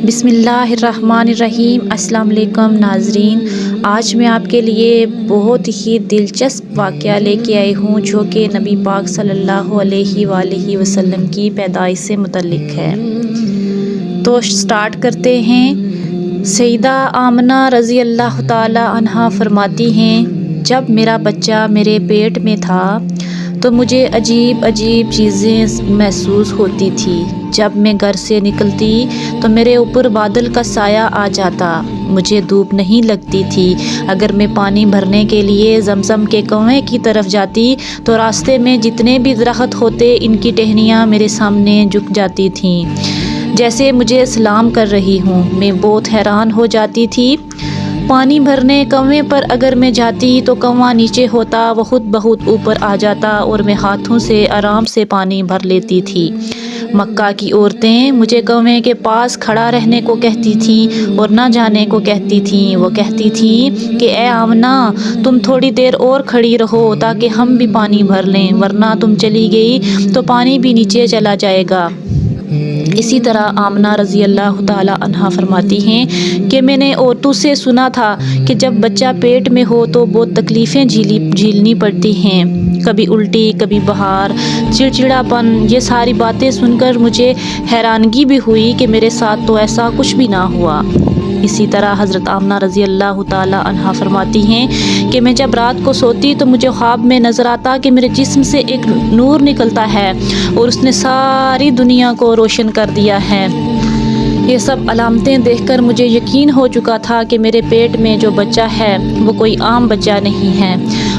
بسم اللہ الرحمن الرحیم۔ السلام علیکم ناظرین، آج میں آپ کے لیے بہت ہی دلچسپ واقعہ لے کے آئی ہوں جو کہ نبی پاک صلی اللہ علیہ وآلہ وسلم کی پیدائش سے متعلق ہے۔ تو سٹارٹ کرتے ہیں۔ سیدہ آمنہ رضی اللہ تعالی عنہا فرماتی ہیں، جب میرا بچہ میرے پیٹ میں تھا تو مجھے عجیب عجیب چیزیں محسوس ہوتی تھی۔ جب میں گھر سے نکلتی تو میرے اوپر بادل کا سایہ آ جاتا، مجھے دھوپ نہیں لگتی تھی۔ اگر میں پانی بھرنے کے لیے زمزم کے کنویں کی طرف جاتی تو راستے میں جتنے بھی درخت ہوتے ان کی ٹہنیاں میرے سامنے جھک جاتی تھیں جیسے مجھے سلام کر رہی ہوں۔ میں بہت حیران ہو جاتی تھی۔ پانی بھرنے کنویں پر اگر میں جاتی تو کنواں نیچے ہوتا، وہ خود بہت اوپر آ جاتا اور میں ہاتھوں سے آرام سے پانی بھر لیتی تھی۔ مکہ کی عورتیں مجھے کنویں کے پاس کھڑا رہنے کو کہتی تھیں اور نہ جانے کو کہتی تھیں۔ وہ کہتی تھیں کہ اے آمنہ، تم تھوڑی دیر اور کھڑی رہو تاکہ ہم بھی پانی بھر لیں، ورنہ تم چلی گئی تو پانی بھی نیچے چلا جائے گا۔ اسی طرح آمنہ رضی اللہ تعالی عنہا فرماتی ہیں کہ میں نے عورتوں سے سنا تھا کہ جب بچہ پیٹ میں ہو تو بہت تکلیفیں جھیلنی پڑتی ہیں، کبھی الٹی، کبھی بخار، چڑچڑاپن۔ یہ ساری باتیں سن کر مجھے حیرانگی بھی ہوئی کہ میرے ساتھ تو ایسا کچھ بھی نہ ہوا۔ اسی طرح حضرت آمنہ رضی اللہ تعالی عنہا فرماتی ہیں کہ میں جب رات کو سوتی تو مجھے خواب میں نظر آتا کہ میرے جسم سے ایک نور نکلتا ہے اور اس نے ساری دنیا کو روشن کر دیا ہے۔ یہ سب علامتیں دیکھ کر مجھے یقین ہو چکا تھا کہ میرے پیٹ میں جو بچہ ہے وہ کوئی عام بچہ نہیں ہے۔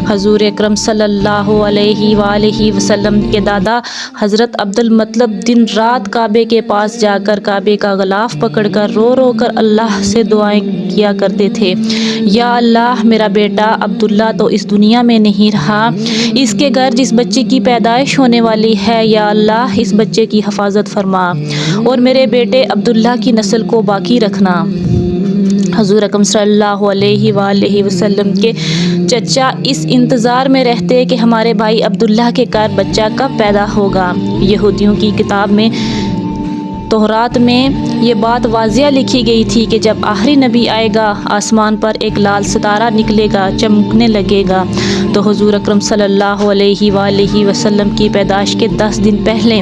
حضور اکرم صلی اللہ علیہ وآلہ وسلم کے دادا حضرت عبد المطلب دن رات کعبے کے پاس جا کر کعبے کا غلاف پکڑ کر رو رو کر اللہ سے دعائیں کیا کرتے تھے، یا اللہ، میرا بیٹا عبداللہ تو اس دنیا میں نہیں رہا، اس کے گھر جس بچے کی پیدائش ہونے والی ہے، یا اللہ اس بچے کی حفاظت فرما اور میرے بیٹے عبداللہ کی نسل کو باقی رکھنا۔ حضور اکرم صلی اللہ علیہ وآلہ وسلم کے چچا اس انتظار میں رہتے کہ ہمارے بھائی عبداللہ کے گھر بچہ کب پیدا ہوگا۔ یہودیوں کی کتاب میں توراۃ میں یہ بات واضح لکھی گئی تھی کہ جب آخری نبی آئے گا آسمان پر ایک لال ستارہ نکلے گا، چمکنے لگے گا۔ تو حضور اکرم صلی اللہ علیہ وآلہ وسلم کی پیدائش کے 10 دن پہلے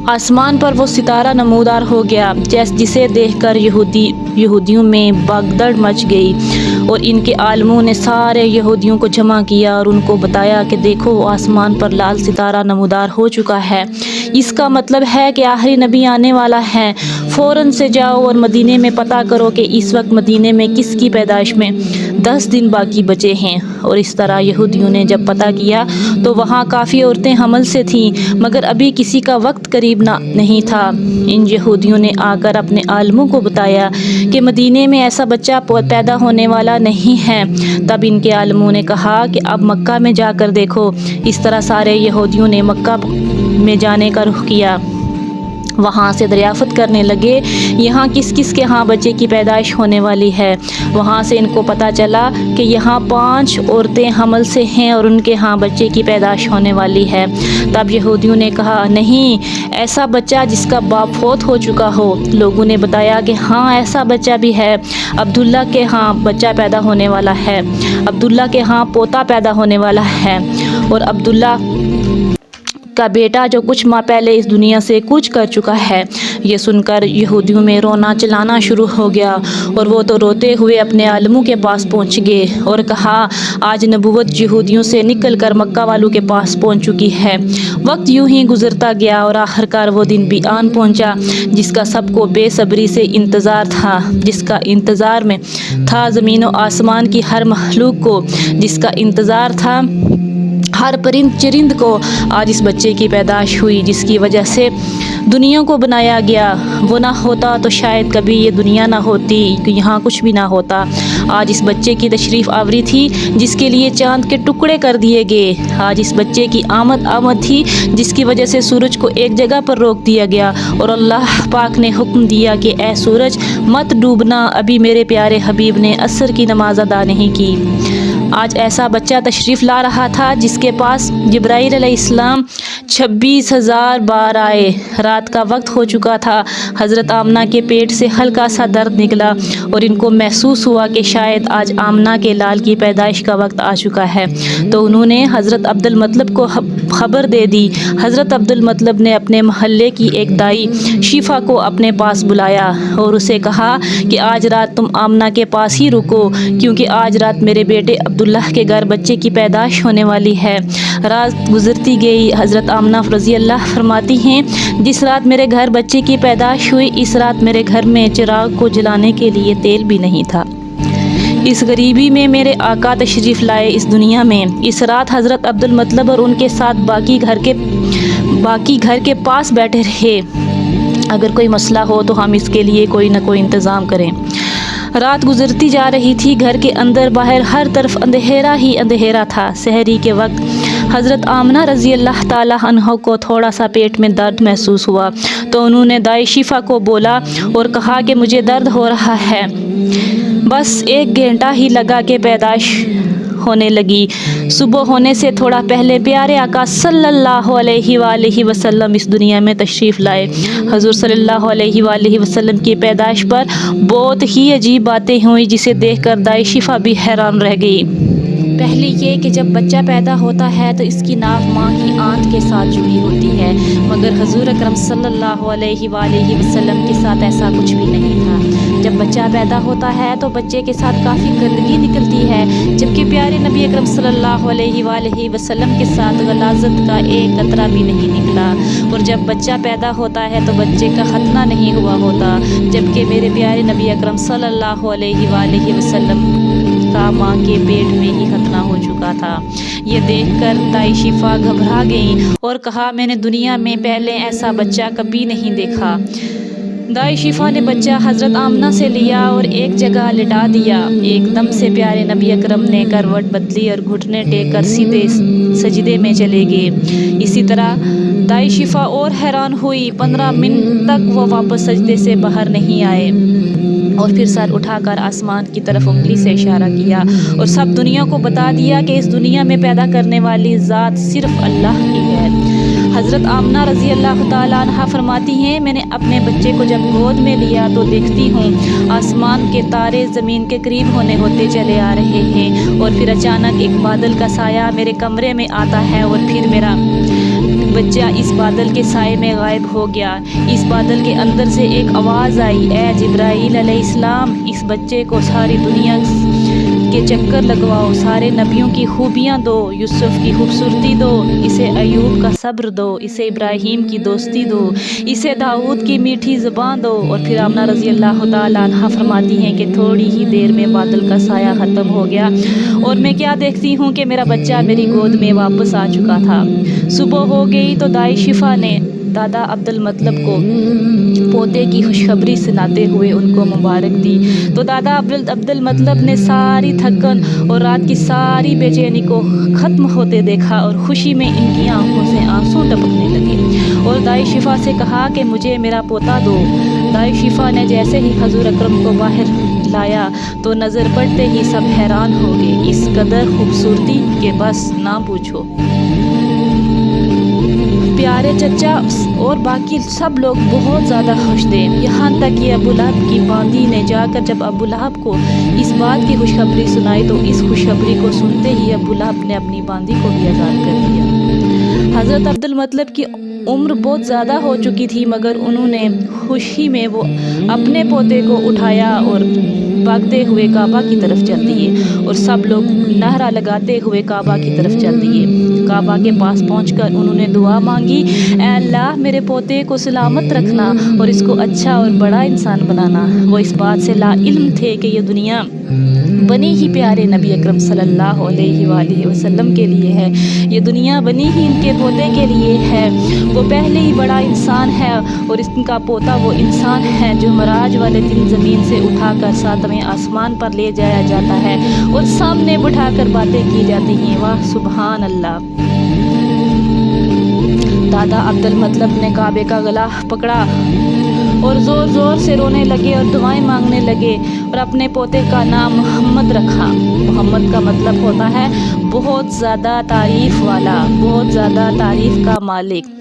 آسمان پر وہ ستارہ نمودار ہو گیا، جسے دیکھ کر یہودیوں میں بھگدڑ مچ گئی اور ان کے عالموں نے سارے یہودیوں کو جمع کیا اور ان کو بتایا کہ دیکھو آسمان پر لال ستارہ نمودار ہو چکا ہے، اس کا مطلب ہے کہ آخری نبی آنے والا ہے۔ فوراً سے جاؤ اور مدینے میں پتہ کرو کہ اس وقت مدینے میں کس کی پیدائش میں 10 دن باقی بچے ہیں۔ اور اس طرح یہودیوں نے جب پتہ کیا تو وہاں کافی عورتیں حمل سے تھیں، مگر ابھی کسی کا وقت قریب نہیں تھا۔ ان یہودیوں نے آ کر اپنے عالموں کو بتایا کہ مدینے میں ایسا بچہ پیدا ہونے والا نہیں ہے۔ تب ان کے عالموں نے کہا کہ اب مکہ میں جا کر دیکھو۔ اس طرح سارے یہودیوں نے مکہ میں جانے کا رخ کیا، وہاں سے دریافت کرنے لگے یہاں کس کس کے ہاں بچے کی پیدائش ہونے والی ہے۔ وہاں سے ان کو پتہ چلا کہ یہاں 5 عورتیں حمل سے ہیں اور ان کے ہاں بچے کی پیدائش ہونے والی ہے۔ تب یہودیوں نے کہا نہیں، ایسا بچہ جس کا باپ فوت ہو چکا ہو۔ لوگوں نے بتایا کہ ہاں ایسا بچہ بھی ہے، عبداللہ کے ہاں بچہ پیدا ہونے والا ہے، عبداللہ کے ہاں پوتا پیدا ہونے والا ہے، اور عبداللہ کا بیٹا جو کچھ ماہ پہلے اس دنیا سے کوچ کر چکا ہے۔ یہ سن کر یہودیوں میں رونا چلانا شروع ہو گیا اور وہ تو روتے ہوئے اپنے عالموں کے پاس پہنچ گئے اور کہا آج نبوت یہودیوں سے نکل کر مکہ والوں کے پاس پہنچ چکی ہے۔ وقت یوں ہی گزرتا گیا اور آخرکار وہ دن بھی آن پہنچا جس کا سب کو بے صبری سے انتظار تھا، جس کا انتظار میں تھا زمین و آسمان کی ہر مخلوق کو، جس کا انتظار تھا ہر پرند چرند کو۔ آج اس بچے کی پیدائش ہوئی جس کی وجہ سے دنیا کو بنایا گیا۔ وہ نہ ہوتا تو شاید کبھی یہ دنیا نہ ہوتی، یہاں کچھ بھی نہ ہوتا۔ آج اس بچے کی تشریف آوری تھی جس کے لیے چاند کے ٹکڑے کر دیے گئے۔ آج اس بچے کی آمد تھی جس کی وجہ سے سورج کو ایک جگہ پر روک دیا گیا اور اللہ پاک نے حکم دیا کہ اے سورج مت ڈوبنا، ابھی میرے پیارے حبیب نے عصر کی نماز ادا نہیں کی۔ آج ایسا بچہ تشریف لا رہا تھا جس کے پاس جبرائیل علیہ السلام 26,000 بار آئے۔ رات کا وقت ہو چکا تھا۔ حضرت آمنہ کے پیٹ سے ہلکا سا درد نکلا اور ان کو محسوس ہوا کہ شاید آج آمنہ کے لال کی پیدائش کا وقت آ چکا ہے، تو انہوں نے حضرت عبد المطلب کو خبر دے دی۔ حضرت عبد المطلب نے اپنے محلے کی ایک دائی شفا کو اپنے پاس بلایا اور اسے کہا کہ آج رات تم آمنہ کے پاس ہی رکو، کیونکہ آج رات میرے بیٹے عبداللہ کے گھر بچے کی پیدائش ہونے والی ہے۔ رات گزرتی گئی۔ حضرت آمنہ رضی اللہ فرماتی ہیں، جس رات میرے گھر بچے کی پیدائش ہوئی، اس رات میرے گھر میں چراغ کو جلانے کے لیے تیل بھی نہیں تھا۔ اس غریبی میں میرے آقا تشریف لائے اس دنیا میں۔ اس رات حضرت عبد المطلب اور ان کے ساتھ باقی گھر کے پاس بیٹھے رہے۔ اگر کوئی مسئلہ ہو تو ہم اس کے لیے کوئی نہ کوئی انتظام کریں۔ رات گزرتی جا رہی تھی۔ گھر کے اندر باہر ہر طرف اندھیرا ہی اندھیرا تھا۔ سحری کے وقت حضرت آمنہ رضی اللہ تعالی عنہ کو تھوڑا سا پیٹ میں درد محسوس ہوا، تو انہوں نے دائی شفا کو بولا اور کہا کہ مجھے درد ہو رہا ہے۔ بس 1 گھنٹہ ہی لگا کہ پیدائش ہونے لگی۔ صبح ہونے سے تھوڑا پہلے پیارے آقا صلی اللہ علیہ وآلہ وسلم اس دنیا میں تشریف لائے۔ حضور صلی اللہ علیہ وآلہ وسلم کی پیدائش پر بہت ہی عجیب باتیں ہوئیں، جسے دیکھ کر دائی شفا بھی حیران رہ گئی۔ پہلی یہ کہ جب بچہ پیدا ہوتا ہے تو اس کی ناف ماں کی آنت کے ساتھ جڑی ہوتی ہے، مگر حضور اکرم صلی اللہ علیہ وآلہ وسلم کے ساتھ ایسا کچھ بھی نہیں تھا۔ جب بچہ پیدا ہوتا ہے تو بچے کے ساتھ کافی گندگی نکلتی ہے، جبکہ پیارے نبی اکرم صلی اللہ علیہ وآلہ وسلم کے ساتھ غلاظت کا ایک قطرہ بھی نہیں نکلا۔ اور جب بچہ پیدا ہوتا ہے تو بچے کا ختنہ نہیں ہوا ہوتا، جبکہ میرے پیارے نبی اکرم صلی اللہ علیہ وآلہ وسلم کا ماں کے پیٹ میں ہی ختنہ ہو چکا تھا۔ یہ دیکھ کر دائی شفا گھبرا گئیں اور کہا، میں نے دنیا میں پہلے ایسا بچہ کبھی نہیں دیکھا۔ دائی شفا نے بچہ حضرت آمنہ سے لیا اور ایک جگہ لٹا دیا۔ ایک دم سے پیارے نبی اکرم نے کروٹ بدلی اور گھٹنے ٹیک کر سیدھے سجدے میں چلے گئے۔ اسی طرح دائی شفا اور حیران ہوئی۔ 15 منٹ تک وہ واپس سجدے سے باہر نہیں آئے اور پھر سر اٹھا کر آسمان کی طرف انگلی سے اشارہ کیا اور سب دنیا کو بتا دیا کہ اس دنیا میں پیدا کرنے والی ذات صرف اللہ کی ہے۔ حضرت آمنہ رضی اللہ تعالیٰ عنہ فرماتی ہیں، میں نے اپنے بچے کو جب گود میں لیا تو دیکھتی ہوں آسمان کے تارے زمین کے قریب ہوتے چلے آ رہے ہیں، اور پھر اچانک ایک بادل کا سایہ میرے کمرے میں آتا ہے اور پھر میرا بچہ اس بادل کے سائے میں غائب ہو گیا۔ اس بادل کے اندر سے ایک آواز آئی، اے جبرائیل علیہ السلام، اس بچے کو ساری دنیا کے چکر لگواؤ، سارے نبیوں کی خوبیاں دو، یوسف کی خوبصورتی دو، اسے ایوب کا صبر دو، اسے ابراہیم کی دوستی دو، اسے داؤد کی میٹھی زبان دو۔ اور پھر آمنہ رضی اللہ تعالیٰ عنہ فرماتی ہیں کہ تھوڑی ہی دیر میں بادل کا سایہ ختم ہو گیا اور میں کیا دیکھتی ہوں کہ میرا بچہ میری گود میں واپس آ چکا تھا۔ صبح ہو گئی تو دائی شفا نے دادا عبد المطلب کو پوتے کی خوشخبری سناتے ہوئے ان کو مبارک دی، تو دادا عبد المطلب نے ساری تھکن اور رات کی ساری بے چینی کو ختم ہوتے دیکھا اور خوشی میں ان کی آنکھوں سے آنسو ٹپکنے لگے اور دائی شفا سے کہا کہ مجھے میرا پوتا دو۔ دائی شفا نے جیسے ہی حضور اکرم کو باہر لایا تو نظر پڑتے ہی سب حیران ہو گئے، اس قدر خوبصورتی کہ بس نہ پوچھو۔ پیارے چچا اور باقی سب لوگ بہت زیادہ خوش تھے، یہاں تک کہ ابو لہب کی باندی نے جا کر جب ابو لہب کو اس بات کی خوشخبری سنائی تو اس خوشخبری کو سنتے ہی ابو لہب نے اپنی باندی کو بھی آزاد کر دیا۔ حضرت عبد المطلب کی عمر بہت زیادہ ہو چکی تھی، مگر انہوں نے خوشی میں وہ اپنے پوتے کو اٹھایا اور بھاگتے ہوئے کعبہ کی طرف چل دیے اور سب لوگ نعرہ لگاتے ہوئے کعبہ کی طرف چل دیے۔ کعبہ کے پاس پہنچ کر انہوں نے دعا مانگی، اے اللہ میرے پوتے کو سلامت رکھنا اور اس کو اچھا اور بڑا انسان بنانا۔ وہ اس بات سے لا علم تھے کہ یہ دنیا بنی ہی پیارے نبی اکرم صلی اللہ علیہ وآلہ وسلم کے لیے ہے، یہ دنیا بنی ہی ان کے پوتے کے لیے ہے۔ وہ پہلے ہی بڑا انسان ہے اور اس کا پوتا وہ انسان ہے جو معراج والے دن زمین سے اٹھا کر 7ویں آسمان پر لے جایا جاتا ہے اور سامنے بٹھا کر باتیں کی جاتی ہیں۔ واہ سبحان اللہ۔ دادا عبد المطلب نے کعبے کا گلا پکڑا اور زور زور سے رونے لگے اور دعائیں مانگنے لگے اور اپنے پوتے کا نام محمد رکھا۔ محمد کا مطلب ہوتا ہے بہت زیادہ تعریف والا، بہت زیادہ تعریف کا مالک۔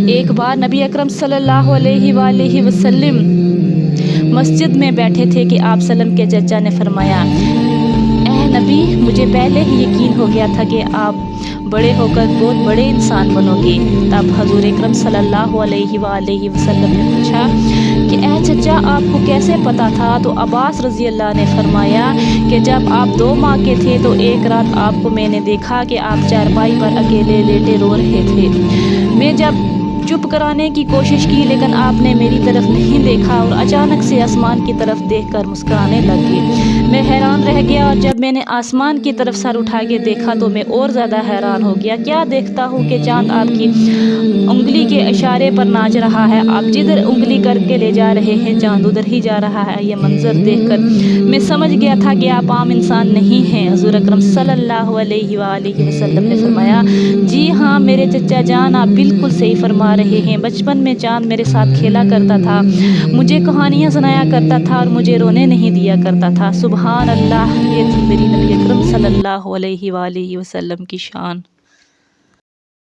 ایک بار نبی اکرم صلی اللہ علیہ وآلہ وسلم مسجد میں بیٹھے تھے کہ آپ وسلم کے چچا نے فرمایا، اے نبی، مجھے پہلے ہی یقین ہو گیا تھا کہ آپ بڑے ہو کر بہت بڑے انسان بنو گے۔ تب حضور اکرم صلی اللہ علیہ وآلہ وسلم نے پوچھا کہ اے چچا، آپ کو کیسے پتا تھا؟ تو عباس رضی اللہ نے فرمایا کہ جب آپ 2 ماہ کے تھے تو ایک رات آپ کو میں نے دیکھا کہ آپ چارپائی پر اکیلے لیٹے رو رہے تھے۔ میں جب چپ کرانے کی کوشش کی لیکن آپ نے میری طرف نہیں دیکھا اور اچانک سے آسمان کی طرف دیکھ کر مسکرانے لگے۔ میں حیران رہ گیا اور جب میں نے آسمان کی طرف سر اٹھا کے دیکھا تو میں اور زیادہ حیران ہو گیا۔ کیا دیکھتا ہوں کہ چاند آپ کی انگلی کے اشارے پر ناچ رہا ہے۔ آپ جدھر انگلی کر کے لے جا رہے ہیں چاند ادھر ہی جا رہا ہے۔ یہ منظر دیکھ کر میں سمجھ گیا تھا کہ آپ عام انسان نہیں ہیں۔ حضور اکرم صلی اللہ علیہ وآلہ وسلم نے فرمایا، جی ہاں میرے چچا جان، آپ بالکل صحیح فرما رہے ہیں۔ بچپن میں چاند میرے ساتھ کھیلا کرتا تھا، مجھے کہانیاں سنایا کرتا تھا اور مجھے رونے نہیں دیا کرتا تھا۔ سبحان اللہ، یہ تھی میری نبی اکرم صلی اللہ علیہ وآلہ وسلم کی شان۔